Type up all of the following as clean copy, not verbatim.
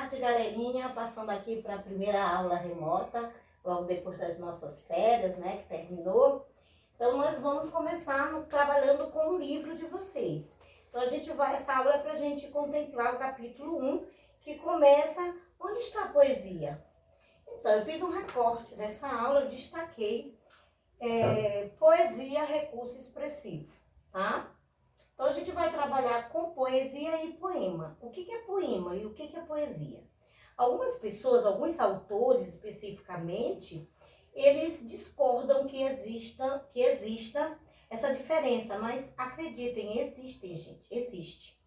tarde, galerinha. Passando aqui para a primeira aula remota, logo depois das nossas férias, né, que terminou. Então, nós vamos começar trabalhando com o livro de vocês. Então, essa aula é para a gente contemplar o capítulo 1, que começa onde está a poesia. Então, eu fiz um recorte dessa aula, eu destaquei poesia, recurso expressivo, tá? Então, a gente vai trabalhar com poesia e poema. O que é poema e o que é poesia? Algumas pessoas, alguns autores especificamente, eles discordam que exista essa diferença, mas acreditem, existe, gente, existe.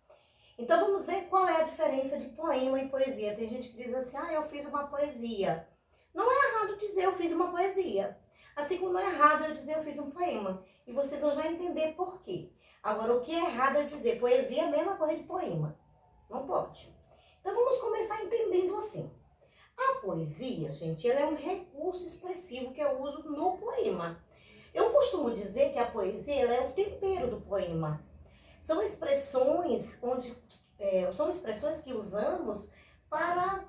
Então, vamos ver qual é a diferença de poema e poesia. Tem gente que diz assim, eu fiz uma poesia. Não é errado dizer eu fiz uma poesia. Assim como não é errado eu dizer eu fiz um poema. E vocês vão já entender por quê. Agora, o que é errado é dizer poesia é a mesma coisa de poema. Não pode. Então, vamos começar entendendo assim. A poesia, gente, ela é um recurso expressivo que eu uso no poema. Eu costumo dizer que a poesia ela é o tempero do poema. São expressões que usamos para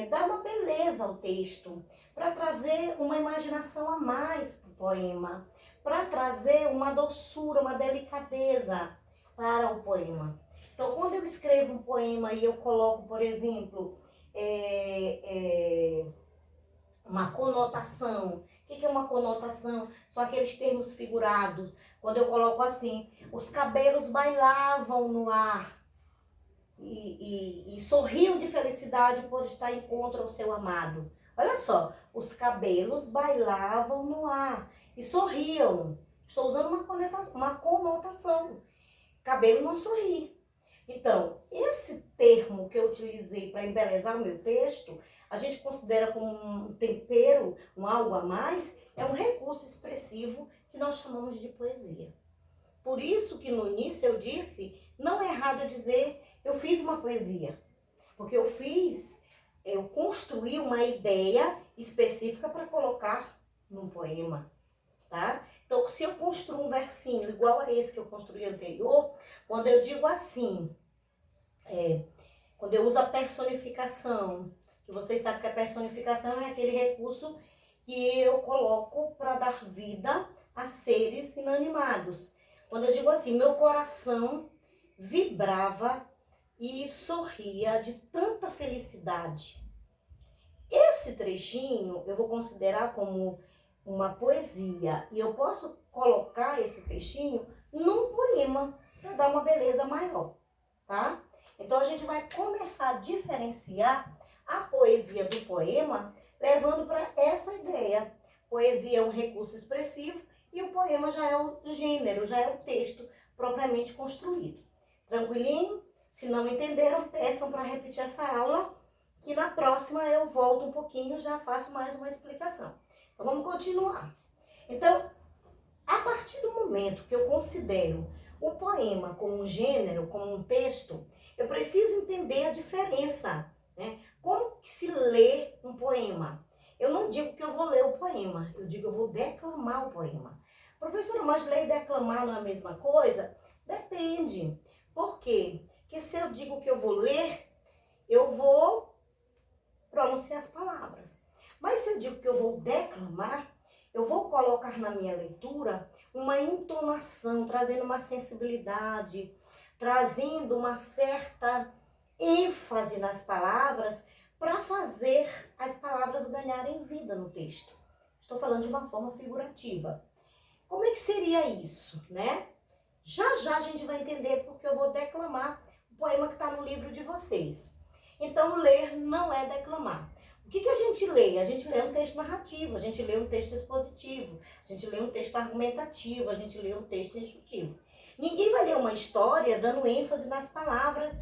dar uma beleza ao texto, para trazer uma imaginação a mais para o poema, para trazer uma doçura, uma delicadeza para o poema. Então, quando eu escrevo um poema e eu coloco, por exemplo, uma conotação. O que é uma conotação? São aqueles termos figurados. Quando eu coloco assim, os cabelos bailavam no ar e sorriam de felicidade por estar em encontro ao seu amado. Olha só, os cabelos bailavam no ar e sorriam. Estou usando uma conotação. Cabelo não sorri. Então, esse termo que eu utilizei para embelezar o meu texto, a gente considera como um tempero, um algo a mais, é um recurso expressivo que nós chamamos de poesia. Por isso que no início eu disse, não é errado eu dizer eu fiz uma poesia, porque eu construí uma ideia específica para colocar num poema, tá? Então, se eu construo um versinho igual a esse que eu construí anterior, quando eu digo assim, quando eu uso a personificação, que vocês sabem que a personificação é aquele recurso que eu coloco para dar vida a seres inanimados. Quando eu digo assim, meu coração vibrava e sorria de tanta felicidade. Esse trechinho eu vou considerar como uma poesia e eu posso colocar esse trechinho num poema para dar uma beleza maior, tá? Então, a gente vai começar a diferenciar a poesia do poema, levando para essa ideia. Poesia é um recurso expressivo e o poema já é o gênero, já é o texto propriamente construído. Tranquilinho? Se não entenderam, peçam para repetir essa aula, que na próxima eu volto um pouquinho e já faço mais uma explicação. Então, vamos continuar. Então, a partir do momento que eu considero o poema como um gênero, como um texto, eu preciso entender a diferença, né? Como que se lê um poema? Eu não digo que eu vou ler o poema, eu digo que eu vou declamar o poema. Professora, mas ler e declamar não é a mesma coisa? Depende. Por quê? Porque se eu digo que eu vou ler, eu vou pronunciar as palavras. Mas se eu digo que eu vou declamar, eu vou colocar na minha leitura uma entonação, trazendo uma sensibilidade, trazendo uma certa ênfase nas palavras para fazer as palavras ganharem vida no texto. Estou falando de uma forma figurativa. Como é que seria isso, né? Já já a gente vai entender porque eu vou declamar o poema que está no livro de vocês. Então, ler não é declamar. O que a gente lê? A gente lê um texto narrativo, a gente lê um texto expositivo, a gente lê um texto argumentativo, a gente lê um texto instrutivo. Ninguém vai ler uma história dando ênfase nas palavras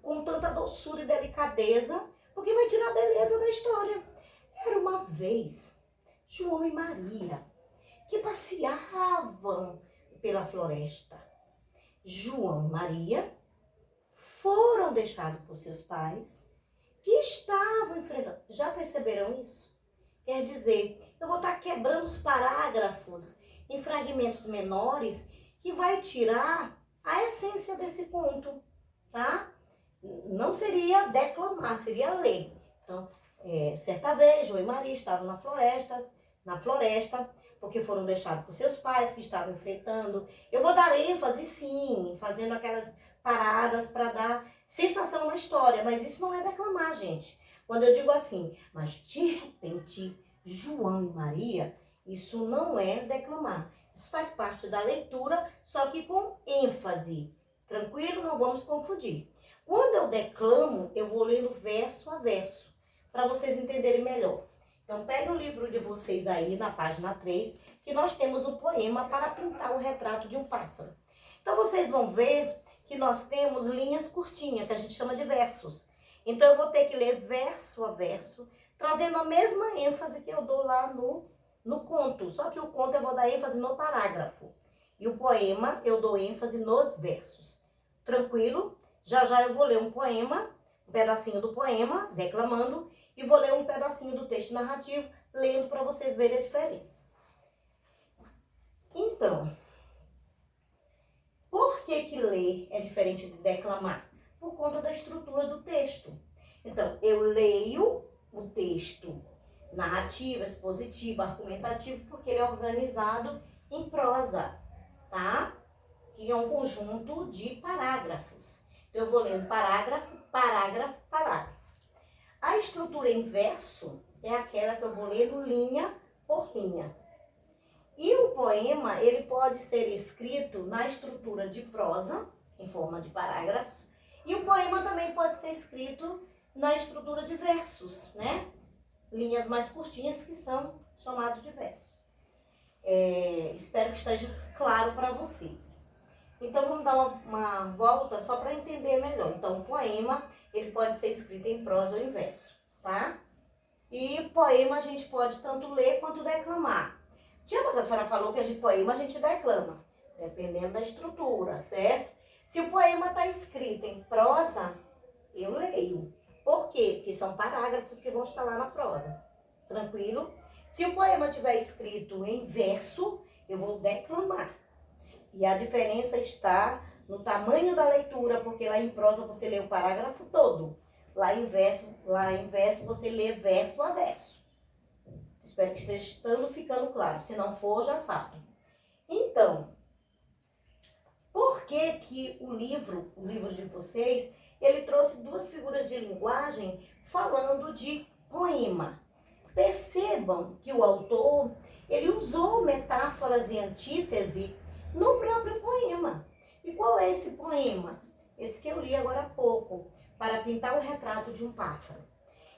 com tanta doçura e delicadeza, porque vai tirar a beleza da história. Era uma vez João e Maria que passeavam pela floresta. João e Maria foram deixados por seus pais que estavam enfrentando. Já perceberam isso? Quer dizer, eu vou estar quebrando os parágrafos em fragmentos menores que vai tirar a essência desse ponto, tá? não seria declamar, seria ler. Então, certa vez, João e Maria estavam na floresta, porque foram deixados por seus pais que estavam enfrentando. Eu vou dar ênfase, sim, fazendo aquelas paradas para dar sensação na história, mas isso não é declamar, gente. Quando eu digo assim, mas de repente, João e Maria, isso não é declamar. Isso faz parte da leitura, só que com ênfase. Tranquilo? Não vamos confundir. Quando eu declamo, eu vou lendo verso a verso, para vocês entenderem melhor. Então, pega o livro de vocês aí, na página 3, que nós temos o poema para pintar o retrato de um pássaro. Então, vocês vão ver que nós temos linhas curtinhas, que a gente chama de versos. Então, eu vou ter que ler verso a verso, trazendo a mesma ênfase que eu dou lá no conto. Só que o conto eu vou dar ênfase no parágrafo. E o poema eu dou ênfase nos versos. Tranquilo? Já já eu vou ler um poema, um pedacinho do poema, declamando, e vou ler um pedacinho do texto narrativo, lendo para vocês verem a diferença. Então, por que ler é diferente de declamar? Por conta da estrutura do texto. Então, eu leio o texto narrativo, expositivo, argumentativo, porque ele é organizado em prosa, tá? Que é um conjunto de parágrafos. Então, eu vou ler um parágrafo, parágrafo, parágrafo. A estrutura em verso é aquela que eu vou lendo linha por linha. E o poema, ele pode ser escrito na estrutura de prosa, em forma de parágrafos, e o poema também pode ser escrito na estrutura de versos, né? Linhas mais curtinhas que são chamados de versos. Espero que esteja claro para vocês. Então, vamos dar uma volta só para entender melhor. Então, o poema, ele pode ser escrito em prosa ou em verso, tá? E poema a gente pode tanto ler quanto declamar. Mas a senhora falou que de poema a gente declama, dependendo da estrutura, certo? Se o poema está escrito em prosa, eu leio. Por quê? Porque são parágrafos que vão estar lá na prosa. Tranquilo? Se o poema estiver escrito em verso, eu vou declamar. E a diferença está no tamanho da leitura, porque lá em prosa você lê o parágrafo todo. Lá em verso você lê verso a verso. Espero que esteja ficando claro. Se não for, já sabe. Então, por que que o livro de vocês, ele trouxe duas figuras de linguagem falando de poema? Percebam que o autor, ele usou metáforas e antítese no próprio poema. E qual é esse poema? Esse que eu li agora há pouco, para pintar o retrato de um pássaro.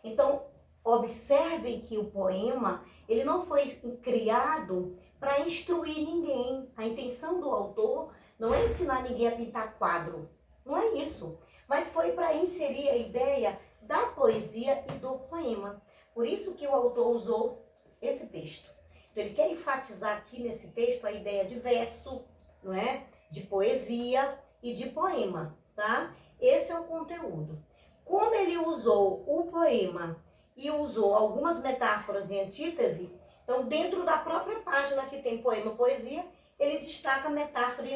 Então, observem que o poema, ele não foi criado para instruir ninguém. A intenção do autor não é ensinar ninguém a pintar quadro. Não é isso. Mas foi para inserir a ideia da poesia e do poema. Por isso que o autor usou esse texto. Então, ele quer enfatizar aqui nesse texto a ideia de verso, não é? De poesia e de poema, tá? Esse é o conteúdo. Como ele usou o poema e usou algumas metáforas e antítese, então dentro da própria página que tem poema e poesia, ele destaca metáfora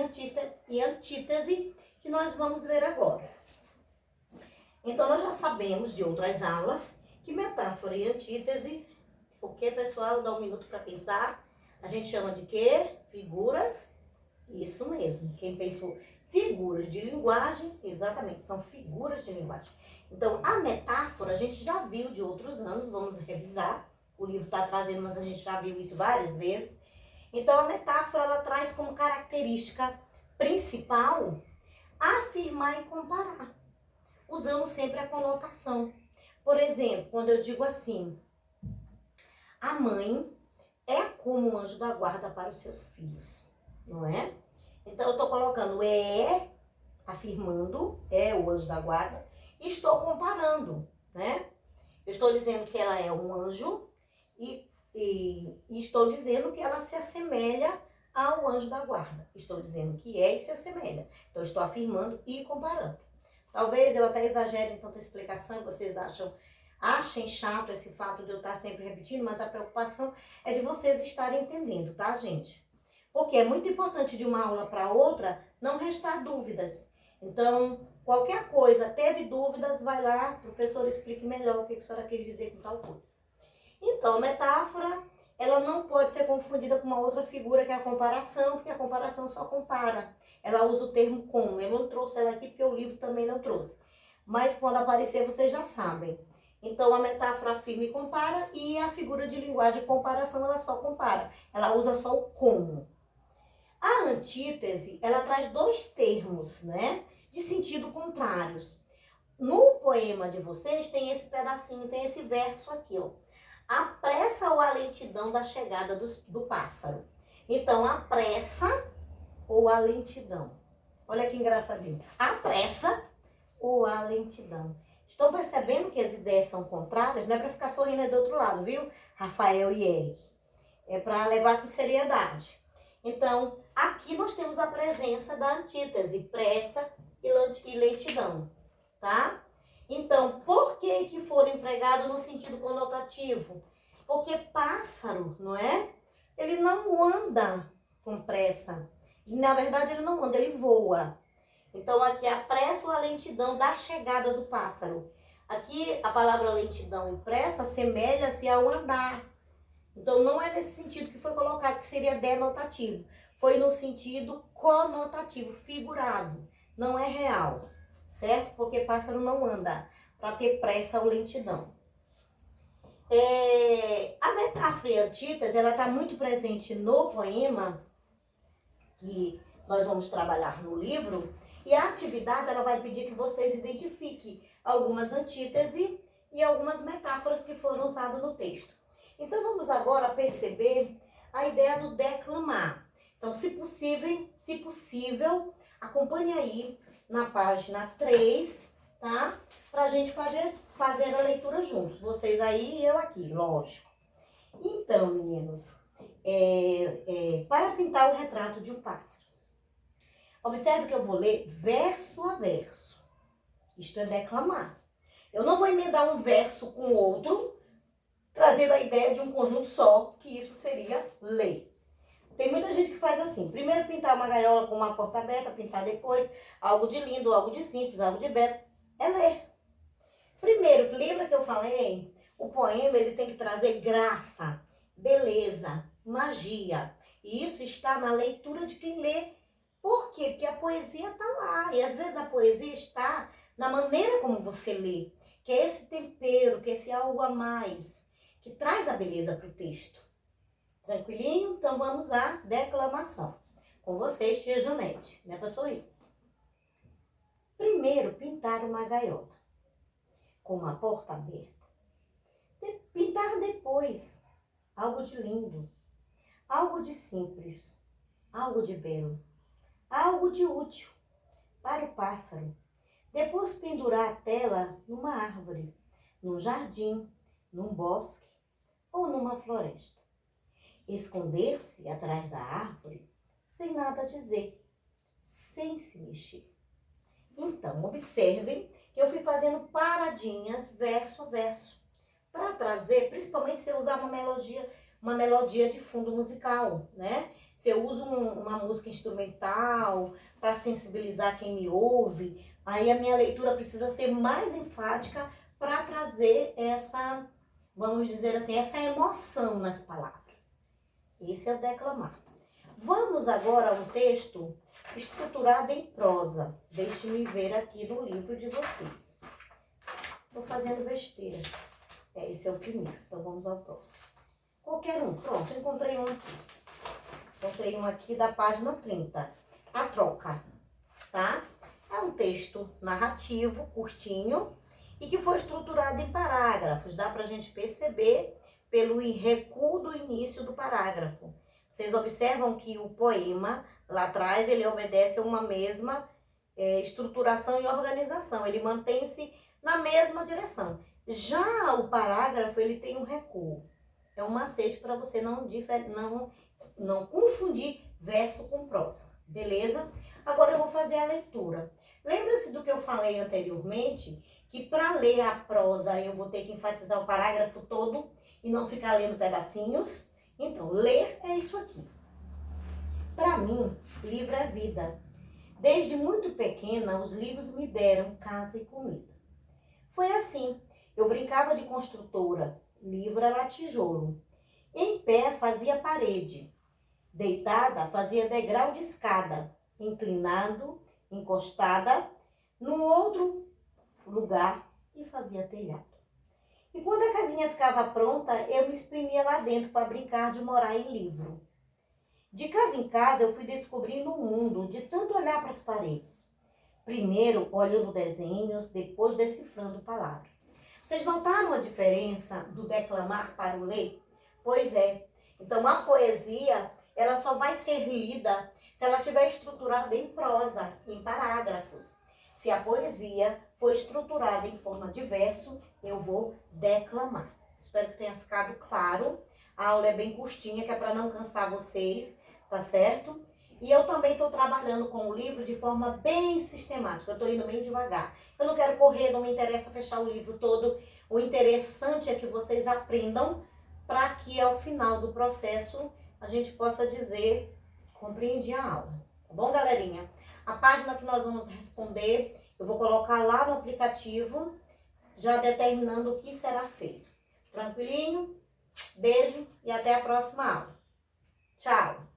e antítese que nós vamos ver agora. Então nós já sabemos de outras aulas que metáfora e antítese, o que, pessoal? Dá um minuto para pensar. A gente chama de quê? Figuras. Isso mesmo. Quem pensou figuras de linguagem, exatamente, são figuras de linguagem. Então, a metáfora a gente já viu de outros anos, vamos revisar. O livro está trazendo, mas a gente já viu isso várias vezes. Então, a metáfora, ela traz como característica principal afirmar e comparar, usando sempre a conotação. Por exemplo, quando eu digo assim, a mãe é como um anjo da guarda para os seus filhos, não é? Então, eu estou colocando afirmando, é o anjo da guarda, e estou comparando, né? Eu estou dizendo que ela é um anjo e estou dizendo que ela se assemelha ao anjo da guarda. Estou dizendo que é e se assemelha. Então, estou afirmando e comparando. Talvez eu até exagere em tanta explicação e vocês achem chato esse fato de eu estar sempre repetindo, mas a preocupação é de vocês estarem entendendo, tá, gente? Porque é muito importante de uma aula para outra não restar dúvidas. Então, Qualquer coisa, teve dúvidas, vai lá, o professor explique melhor o que a senhora quer dizer com tal coisa. Então, a metáfora, ela não pode ser confundida com uma outra figura que é a comparação, porque a comparação só compara. Ela usa o termo como. Eu não trouxe ela aqui porque o livro também não trouxe. Mas quando aparecer, vocês já sabem. Então, a metáfora afirma e compara, e a figura de linguagem de comparação, ela só compara. Ela usa só o como. A antítese, ela traz dois termos, né, de sentido contrários. No poema de vocês tem esse pedacinho, tem esse verso aqui, ó. A pressa ou a lentidão da chegada do pássaro. Então, a pressa ou a lentidão. Olha que engraçadinho. A pressa ou a lentidão. Estão percebendo que as ideias são contrárias? Não é para ficar sorrindo aí do outro lado, viu? Rafael e Eric. É para levar com seriedade. Então, aqui nós temos a presença da antítese, pressa e lentidão, tá? Então, por que foram empregados no sentido conotativo? Porque pássaro, não é? Ele não anda com pressa. Na verdade, ele não anda, ele voa. Então, aqui a pressa ou a lentidão da chegada do pássaro. Aqui, a palavra lentidão e pressa assemelha-se ao andar. Então, não é nesse sentido que foi colocado, que seria denotativo. Foi no sentido conotativo, figurado. Não é real, certo? Porque pássaro não anda para ter pressa ou lentidão. A metáfora e a antítese, ela está muito presente no poema, que nós vamos trabalhar no livro, e a atividade, ela vai pedir que vocês identifiquem algumas antíteses e algumas metáforas que foram usadas no texto. Então, vamos agora perceber a ideia do declamar. Então, se possível, acompanhe aí na página 3, tá? Para a gente fazer a leitura juntos. Vocês aí e eu aqui, lógico. Então, meninos, para pintar o retrato de um pássaro. Observe que eu vou ler verso a verso. Isto é declamar. Eu não vou emendar um verso com outro, trazendo a ideia de um conjunto só, que isso seria ler. Tem muita gente que faz assim, primeiro pintar uma gaiola com uma porta aberta, pintar depois algo de lindo, algo de simples, algo de belo, é ler. Primeiro, lembra que eu falei? O poema ele tem que trazer graça, beleza, magia. E isso está na leitura de quem lê. Por quê? Porque a poesia está lá. E às vezes a poesia está na maneira como você lê. Que é esse tempero, que é esse algo a mais, que traz a beleza para o texto. Tranquilinho? Então vamos à declamação. Com vocês, tia Janete, né, professor? Primeiro, pintar uma gaiola com uma porta aberta. Pintar depois algo de lindo, algo de simples, algo de belo, algo de útil para o pássaro. Depois pendurar a tela numa árvore, num jardim, num bosque ou numa floresta. Esconder-se atrás da árvore sem nada dizer, sem se mexer. Então, observem que eu fui fazendo paradinhas verso a verso, para trazer, principalmente se eu usar uma melodia de fundo musical, né? Se eu uso uma música instrumental para sensibilizar quem me ouve, aí a minha leitura precisa ser mais enfática para trazer essa, vamos dizer assim, essa emoção nas palavras. Esse é o declamar. Vamos agora a um texto estruturado em prosa. Deixe-me ver aqui no livro de vocês. Estou fazendo besteira. Esse é o primeiro. Então vamos ao próximo. Qualquer um. Pronto, encontrei um aqui. Encontrei um aqui da página 30. A troca. Tá? É um texto narrativo, curtinho, e que foi estruturado em parágrafos. Dá pra gente perceber pelo recuo do início do parágrafo. Vocês observam que o poema, lá atrás, ele obedece a uma mesma estruturação e organização. Ele mantém-se na mesma direção. Já o parágrafo, ele tem um recuo. É um macete para você não confundir verso com prosa. Beleza? Agora eu vou fazer a leitura. Lembra-se do que eu falei anteriormente? Que para ler a prosa eu vou ter que enfatizar o parágrafo todo e não ficar lendo pedacinhos. Então, ler é isso aqui. Para mim, livro é vida. Desde muito pequena, os livros me deram casa e comida. Foi assim. Eu brincava de construtora. Livro era tijolo. Em pé fazia parede. Deitada fazia degrau de escada. Inclinado, encostada, num outro lugar e fazia telhado. E quando a casinha ficava pronta, eu me exprimia lá dentro para brincar de morar em livro. De casa em casa eu fui descobrindo o mundo de tanto olhar para as paredes. Primeiro olhando desenhos, depois decifrando palavras. Vocês notaram a diferença do declamar para o ler? Pois é. Então a poesia, ela só vai ser lida se ela estiver estruturada em prosa, em parágrafos. Se a poesia for estruturada em forma de verso, eu vou declamar. Espero que tenha ficado claro. A aula é bem curtinha, que é para não cansar vocês, tá certo? E eu também estou trabalhando com o livro de forma bem sistemática. Eu estou indo bem devagar. Eu não quero correr, não me interessa fechar o livro todo. O interessante é que vocês aprendam para que ao final do processo a gente possa dizer, compreendi a aula. Tá bom, galerinha? A página que nós vamos responder, eu vou colocar lá no aplicativo, já determinando o que será feito. Tranquilinho? Beijo e até a próxima aula. Tchau!